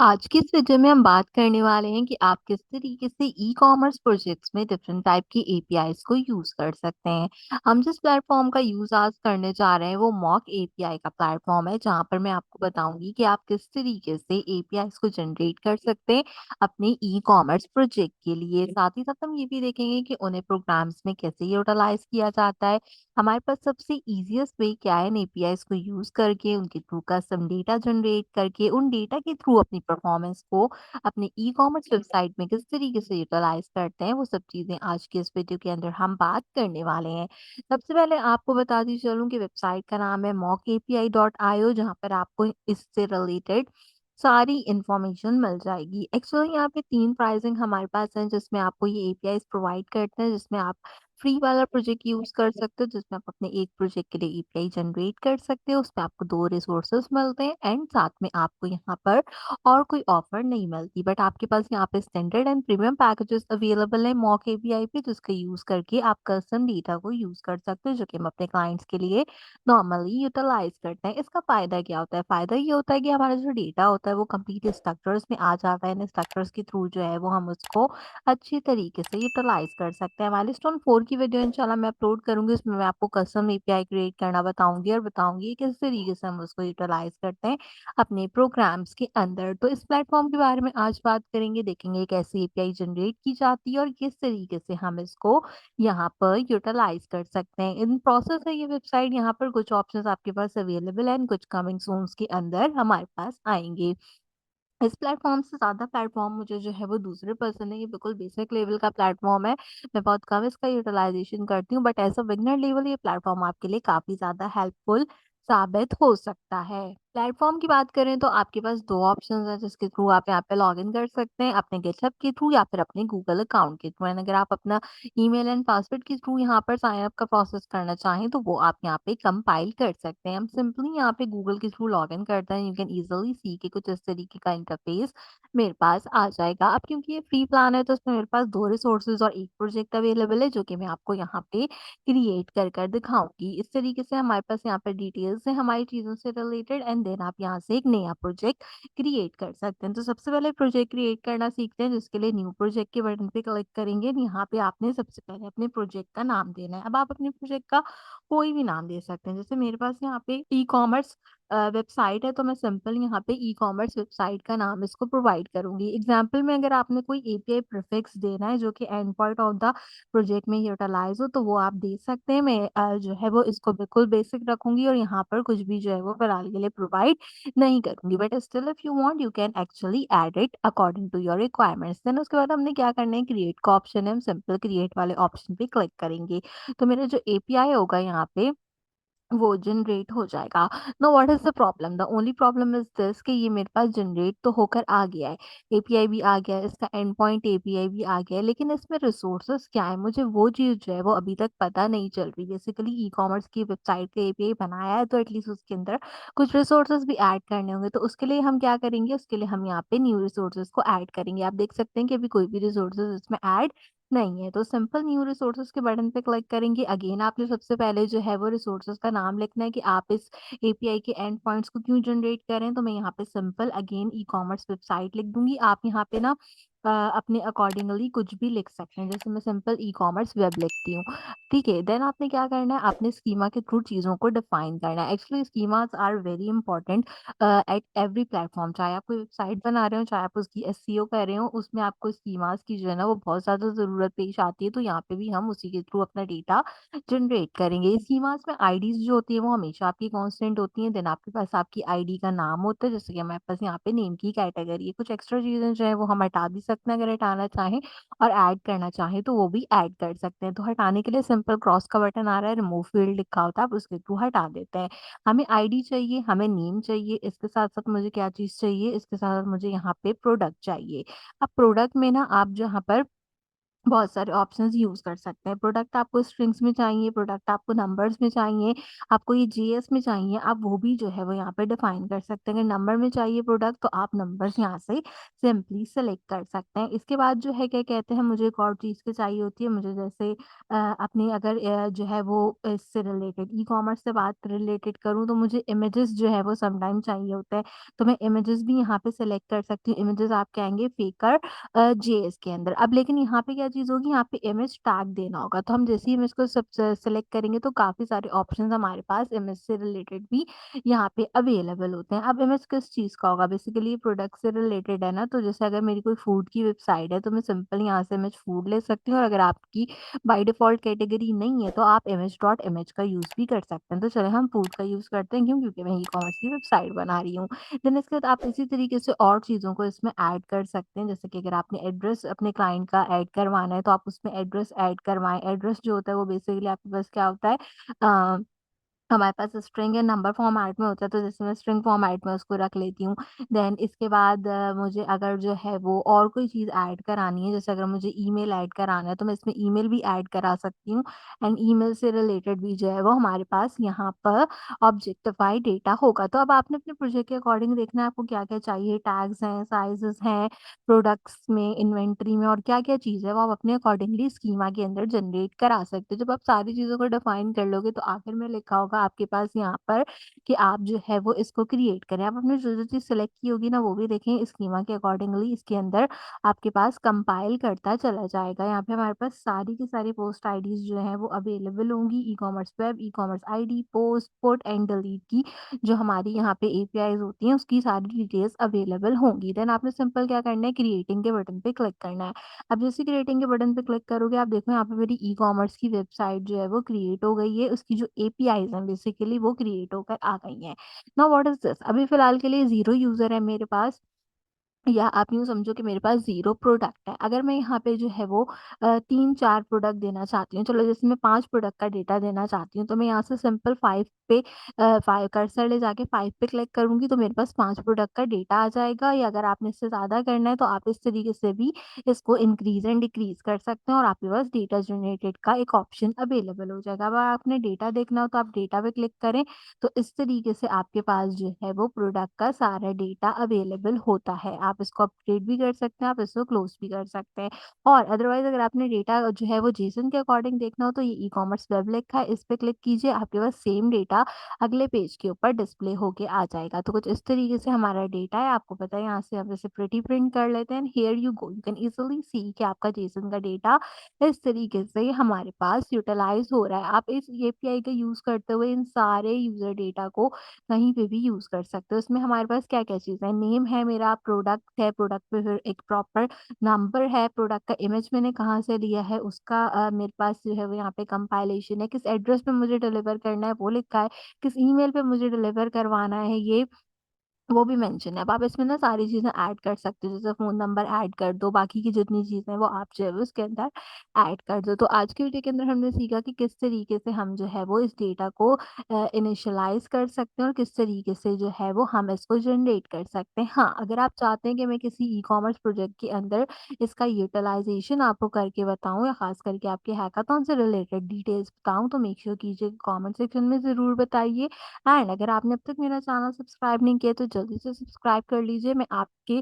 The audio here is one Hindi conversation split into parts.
आज की इस वीडियो में हम बात करने वाले हैं कि आप किस तरीके से ई-कॉमर्स प्रोजेक्ट्स में डिफरेंट टाइप की एपीआईज़ को यूज़ कर सकते हैं। हम जिस प्लेटफ़ॉर्म का यूज़ आज करने जा रहे हैं वो मॉक एपीआई का प्लेटफ़ॉर्म है, जहाँ पर मैं आपको बताऊँगी कि आप किस तरीके से एपीआईज़ को जनरेट कर सकते हैं अपने ई-कॉमर्स प्रोजेक्ट के लिए। साथ ही साथ हम ये भी देखेंगे कि उन्हें प्रोग्राम्स में कैसे यूटिलाइज़ किया जाता है। हमारे पास सबसे ईज़ीएस्ट वे क्या है इन एपीआईज़ को यूज़ करके उनके थ्रू कस्टम डेटा जनरेट करके उन डेटा के थ्रू अपनी परफॉर्मेंस को अपने ई-कॉमर्स वेबसाइट में किस तरीके से यूटिलाइज़ करते हैं, वो सब चीज़ें आज के इस वीडियो के अंदर हम बात करने वाले हैं। सबसे पहले आपको बताती चलूँ कि वेबसाइट का नाम है mockapi.io, जहाँ पर आपको इससे रिलेटेड सारी इन्फॉर्मेशन मिल जाएगी। एक्चुअली यहाँ पे 3 प्राइसिंग हमारे पास हैं, जिसमें आपको ये एपीआईज़ प्रोवाइड करते हैं, जिसमें आप फ्री वाला प्रोजेक्ट यूज़ कर सकते हो, जिसमें आप अपने एक प्रोजेक्ट के लिए एपीआई जनरेट कर सकते हो। उसमें आपको 2 रिसोर्सेज़ मिलते हैं एंड साथ में आपको यहाँ पर और कोई ऑफ़र नहीं मिलती। बट आपके पास यहाँ पे standard and premium packages available है मॉक एपीआई पे, जिसका यूज़ करके आप कस्टम डेटा को यूज़ कर सकते हो, जो कि हम अपने क्लाइंट्स के लिए नॉर्मली यूटिलाइज़ करते हैं। इसका फ़ायदा क्या होता है? फ़ायदा ये होता है कि हमारा जो डेटा होता है वो कंप्लीट स्ट्रक्चर्स में आ जाता है एंड स्ट्रक्चर्स के थ्रू जो है वो हम उसको अच्छी तरीके से यूटिलाइज़ कर सकते हैं। माइलस्टोन 4 की वीडियो इंशाल्लाह मैं अपलोड करूँगी, उसमें मैं आपको कस्टम एपीआई क्रिएट करना बताऊँगी और बताऊँगी किस तरीके से हम उसको यूटिलाइज़ करते हैं अपने प्रोग्राम्स के अंदर। तो इस प्लेटफ़ॉर्म के बारे में आज बात करेंगे, देखेंगे कैसे एपीआई जनरेट की जाती है और किस तरीके से हम इसको यहाँ पर यूटिलाइज़ कर सकते हैं। इन प्रोसेस है ये वेबसाइट, यहाँ पर कुछ ऑप्शंस आपके पास अवेलेबल हैं एंड कुछ कमिंग सून्स के अंदर हमारे पास आएँगे। इस प्लेटफ़ॉर्म से ज़्यादा प्लेटफ़ॉर्म मुझे जो है वो दूसरे पसंद है। ये बिल्कुल बेसिक लेवल का प्लेटफ़ॉर्म है। मैं बहुत कम इसका यूटिलाइज़ेशन करती हूँ, but as a beginner level ये प्लेटफ़ॉर्म आपके लिए काफ़ी ज़्यादा हेल्पफुल साबित हो सकता है। प्लेटफ़ॉर्म की बात करें तो आपके पास 2 ऑप्शंस हैं, जिसके थ्रू आप यहाँ पे लॉगिन कर सकते हैं, अपने गिटहब के थ्रू या फिर अपने गूगल अकाउंट के थ्रू। एंड अगर आप अपना ईमेल एंड पासवर्ड के थ्रू यहाँ पर साइन अप का प्रोसेस करना चाहें, तो वो आप यहाँ पे कंपाइल कर सकते हैं। हम सिंपली यहाँ पे गूगल के थ्रू लॉगिन करते हैं। यू कैन ईज़िली सी कि कुछ इस तरीके का इंटरफ़ेस मेरे पास आ जाएगा। अब क्योंकि ये फ्री प्लान है, तो इसमें मेरे पास 2 रिसोर्सेज़ और 1 प्रोजेक्ट अवेलेबल है, जो कि मैं आपको यहाँ पे क्रिएट कर दिखाऊँगी। इस तरीके से हमारे पास यहाँ पे डिटेल्स है हमारी चीज़ों से रिलेटेड एंड देन आप यहाँ से एक नया प्रोजेक्ट क्रिएट कर सकते हैं। तो सबसे पहले प्रोजेक्ट क्रिएट करना सीखते हैं, जिसके लिए न्यू प्रोजेक्ट के बटन पे क्लिक करेंगे। यहाँ पे आपने सबसे पहले अपने प्रोजेक्ट का नाम देना है। अब आप अपने प्रोजेक्ट का कोई भी नाम दे सकते हैं। जैसे मेरे पास यहाँ पे ई-कॉमर्स वेबसाइट है, तो मैं सिंपल यहाँ पे ई-कॉमर्स वेबसाइट का नाम इसको प्रोवाइड करूँगी। एग्ज़ाम्पल में अगर आपने कोई एपीआई प्रीफिक्स देना है जो कि and point of the project में यूटिलाइज़ हो, तो वो आप दे सकते हैं। मैं जो है वो इसको बिल्कुल बेसिक रखूँगी और यहाँ पर कुछ भी जो है वो फिलहाल के लिए प्रोवाइड नहीं करूँगी। But still if you want you can actually add it according to your requirements. Then उसके बाद हमने क्या करना है, क्रिएट का ऑप्शन है, हम सिंपल क्रिएट वाले ऑप्शन पे क्लिक करेंगे। तो मेरा जो एपीआई होगा यहाँ पे वो जनरेट हो जाएगा। Now what is the problem? The only problem is this कि ये मेरे पास जनरेट तो होकर आ गया है। एपीआई भी आ गया है, इसका एंड पॉइंट एपीआई भी आ गया है, लेकिन इसमें रिसोर्सेज़ क्या है, मुझे वो चीज़ जो है वो अभी तक पता नहीं चल रही। बेसिकली ई-कॉमर्स की वेबसाइट का एपीआई बनाया है, तो एटलीस्ट उसके अंदर कुछ रिसोर्सेज़ भी ऐड करने होंगे। तो उसके लिए हम क्या करेंगे, उसके लिए हम यहाँ पे न्यू रिसोर्सेज़ को ऐड करेंगे। आप देख सकते हैं कि अभी कोई भी रिसोर्सेज़ इसमें ऐड नहीं है, तो सिंपल न्यू रिसोर्सेज के बटन पे क्लिक करेंगे। अगेन आपने सबसे पहले जो है वो रिसोर्सेज का नाम लिखना है कि आप इस एपीआई के एंड पॉइंट्स को क्यों जनरेट कर रहे हैं। तो मैं यहाँ पे सिंपल अगेन ई-कॉमर्स वेबसाइट लिख दूंगी। आप यहाँ पे ना अपने अकॉर्डिंगली कुछ भी लिख सकते हैं। जैसे मैं सिंपल ई-कॉमर्स वेब लिखती हूँ, ठीक है। देन आपने क्या करना है, आपने स्कीमा के थ्रू चीज़ों को डिफाइन करना है। Actually schemas are very important at every platform. चाहे आप कोई वेबसाइट बना रहे हो, चाहे आप उसकी एसईओ कर रहे हो, उसमें आपको स्कीमास की जो है ना वो बहुत ज़्यादा ज़रूरत पेश आती है। तो यहाँ पे भी हम उसी के थ्रू अपना डेटा जनरेट करेंगे। स्कीमास में आईडीज़ जो होती है वो हमेशा आपकी कांस्टेंट होती हैं। देन आपके पास आपकी आईडी का नाम होता है, जैसे कि हमारे पास यहाँ पे नेम की कैटेगरी है। कुछ एक्स्ट्रा चीज़ें जो है वो हम हटा भी सकते हैं अगर हटाना चाहें, और ऐड करना चाहें तो वो भी ऐड कर सकते हैं। तो हटाने के लिए सिंपल क्रॉस का बटन आ रहा है, रिमूव फील्ड लिखा होता है, आप उसके थ्रू हटा देते हैं। हमें आईडी चाहिए, हमें नेम चाहिए, इसके साथ-साथ मुझे क्या चीज़ चाहिए, इसके साथ-साथ मुझे यहाँ पे प्रोडक्ट चाहिए। अब प्रोडक्ट में ना आप जहाँ पर बहुत सारे ऑप्शंस यूज़ कर सकते हैं। प्रोडक्ट आपको स्ट्रिंग्स में चाहिए, प्रोडक्ट आपको नंबर्स में चाहिए, आपको ये जेएस में चाहिए, आप वो भी जो है वो यहाँ पे डिफ़ाइन कर सकते हैं। अगर नंबर में चाहिए प्रोडक्ट तो आप नंबर्स यहाँ से सिंपली सेलेक्ट कर सकते हैं। इसके बाद जो है क्या कहते हैं मुझे एक और चीज़ की चाहिए होती है, मुझे जैसे अपनी अगर जो है वो इससे रिलेटेड ई-कॉमर्स से बात रिलेटेड करूँ तो मुझे इमेजेस जो है वो समटाइम चाहिए होता है। तो मैं इमेजेस भी यहाँ पे सेलेक्ट कर सकती हूँ। इमेजेस आपके आएँगे फेकर जेएस के अंदर। अब लेकिन यहाँ पे क्या चीज़ होगी, यहाँ पे इमेज टैग देना होगा। तो हम जैसे ही इमेज को सब सेलेक्ट करेंगे तो काफ़ी सारे ऑप्शंस हमारे पास इमेज से रिलेटेड भी यहाँ पे अवेलेबल होते हैं। अब इमेज किस चीज़ का होगा, बेसिकली प्रोडक्ट से रिलेटेड है ना, तो जैसे अगर मेरी कोई फूड की वेबसाइट है तो मैं सिंपल यहाँ से इमेज फूड ले सकती हूँ, और अगर आपकी बाय डिफ़ॉल्ट कैटेगरी नहीं है तो आप इमेज डॉट इमेज का यूज़ भी कर सकते हैं। तो चलिए हम फूड का यूज़ करते हैं, क्यों? क्योंकि मैं ई-कॉमर्स की वेबसाइट बना रही हूँ। देन इसके बाद आप इसी तरीके से और चीज़ों को इसमें ऐड कर सकते हैं। जैसे कि अगर आपने एड्रेस अपने क्लाइंट का ऐड करवाना है तो आप उसमें एड्रेस ऐड करवाएँ। एड्रेस जो होता है वो बेसिकली आपके पास क्या होता है, अ हमारे पास स्ट्रिंग या नंबर फॉर्मेट में होता है, तो जैसे मैं स्ट्रिंग फॉर्मेट में उसको रख लेती हूँ। देन इसके बाद मुझे अगर जो है वो और कोई चीज़ ऐड करानी है, जैसे अगर मुझे ईमेल ऐड कराना है तो मैं इसमें ईमेल भी ऐड करा सकती हूँ। एंड ईमेल से रिलेटेड भी जो है वो हमारे पास यहाँ पर ऑब्जेक्टिफाई डेटा होगा। तो अब आपने अपने प्रोजेक्ट के अकॉर्डिंग देखना है आपको क्या-क्या चाहिए, टैग्स हैं, साइज़ेज़ हैं, प्रोडक्ट्स में, इन्वेंटरी में और क्या-क्या चीज़ है वो आप अपने अकॉर्डिंगली स्कीमा के अंदर जनरेट करा सकते हो। जब आप सारी चीज़ों को डिफाइन कर लोगे तो आखिर में लिखा होगा आपके पास यहाँ पर कि आप जो है वो इसको क्रिएट करें। आप अपने जो-जो चीज़ सेलेक्ट की होगी ना वो भी देखें स्कीमा के अकॉर्डिंगली इसके अंदर आपके पास कंपाइल करता चला जाएगा। यहाँ पे हमारे पास सारी की सारी पोस्ट आईडीज़ जो हैं वो अवेलेबल होंगी, e-commerce web, e-commerce ID, post, put and delete की जो हमारी यहाँ पे एपीआईज़ होती हैं उसकी सारी डिटेल्स अवेलेबल होंगी। देन आपने सिंपल क्या करना है, क्रिएटिंग के बटन पे क्लिक करना है। अब जैसे क्रिएटिंग के बटन पे क्लिक करोगे आप देखो यहाँ पे मेरी ई-कॉमर्स की वेबसाइट जो है वो क्रिएट हो गई है। उसकी जो एपीआईज़ हैं बेसिकली वो क्रिएट होकर आ गई हैं। Now what is this? अभी फ़िलहाल के लिए 0 यूज़र है मेरे पास, या आप यूँ समझो कि मेरे पास 0 प्रोडक्ट है। अगर मैं यहाँ पे जो है वो 3-4 प्रोडक्ट देना चाहती हूँ, चलो जैसे मैं 5 प्रोडक्ट का डेटा देना चाहती हूँ, तो मैं यहाँ से सिंपल 5 पे 5 कर्सर ले जाके 5 पे क्लिक करूँगी तो मेरे पास 5 प्रोडक्ट का डेटा आ जाएगा, या अगर आपने इससे ज़्यादा करना है तो आप इस तरीके से भी इसको इंक्रीज़ एंड डिक्रीज़ कर सकते हैं और आपके पास डेटा जनरेटेड का एक ऑप्शन अवेलेबल हो जाएगा। अब आपने डेटा देखना हो तो आप डेटा पे क्लिक करें, तो इस तरीके से आपके पास जो है वो प्रोडक्ट का सारा डेटा अवेलेबल होता है। आप इसको अपडेट भी कर सकते हैं, आप इसको क्लोज़ भी कर सकते हैं। और अदरवाइज़ अगर आपने डेटा जो है वो जेसन के अकॉर्डिंग देखना हो तो ये ई-कॉमर्स वेब लिखा है, इस पे क्लिक कीजिए, आपके पास सेम डेटा अगले पेज के ऊपर डिस्प्ले होके आ जाएगा। तो कुछ इस तरीके से हमारा डेटा है, आपको पता है यहाँ से हम इसे प्रिटी प्रिंट कर लेते हैं, here you go. You can easily see कि आपका जेसन का डेटा इस तरीके से हमारे पास यूटिलाइज़ हो रहा है। आप इस एपीआई का यूज़ करते हुए इन सारे यूज़र डेटा को कहीं पे भी यूज़ कर सकते हो। इसमें हमारे पास क्या-क्या चीज़ें हैं, नेम है मेरा, प्रोडक्ट है, प्रोडक्ट पे फिर एक प्रॉपर नंबर है, प्रोडक्ट का इमेज मैंने कहाँ से लिया है उसका मेरे पास जो है वो यहाँ पे कंपाइलेशन है, किस एड्रेस पे मुझे डिलीवर करना है वो लिखा है, किस ईमेल पे मुझे डिलीवर करवाना है ये वो भी मेंशन है। अब आप इसमें ना सारी चीज़ें ऐड कर सकते हो, जैसे फ़ोन नंबर ऐड कर दो, बाकी की जितनी चीज़ें हैं वो आप जो है वो उसके अंदर ऐड कर दो। तो आज की वीडियो के अंदर हमने सीखा कि किस तरीके से हम जो है वो इस डेटा को इनिशियलाइज़ कर सकते हैं और किस तरीके से जो है वो हम इसको जनरेट कर सकते हैं। हाँ, अगर आप चाहते हैं कि मैं किसी ई-कॉमर्स प्रोजेक्ट के अंदर इसका यूटिलाइज़ेशन आपको करके बताऊँ या ख़ास करके आपके हैकाथॉन से रिलेटेड डिटेल्स बताऊँ तो मेक श्योर कीजिए कमेंट सेक्शन में ज़रूर बताइए। एंड अगर आपने अब तक मेरा चैनल सब्सक्राइब नहीं किया तो जल्दी से सब्सक्राइब कर लीजिए। मैं आपके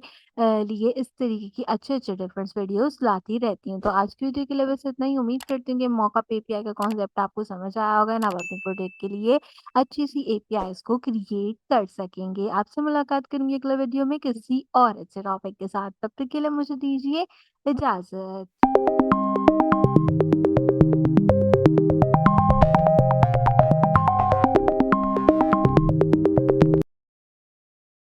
लिए इस तरीके की अच्छे-अच्छे डिफरेंस वीडियोस लाती रहती हूँ। तो आज की वीडियो के लिए बस इतना ही। उम्मीद करती हूँ कि मौका पे एपीआई का कॉन्सेप्ट आपको समझ आया होगा एंड आप अपने प्रोजेक्ट के लिए अच्छी-सी एपीआईज़ को क्रिएट कर सकेंगे। आपसे मुलाकात करूँगी अगले वीडियो में किसी और अच्छे टॉपिक के साथ। तब तक के लिए मुझे दीजिए इजाज़त।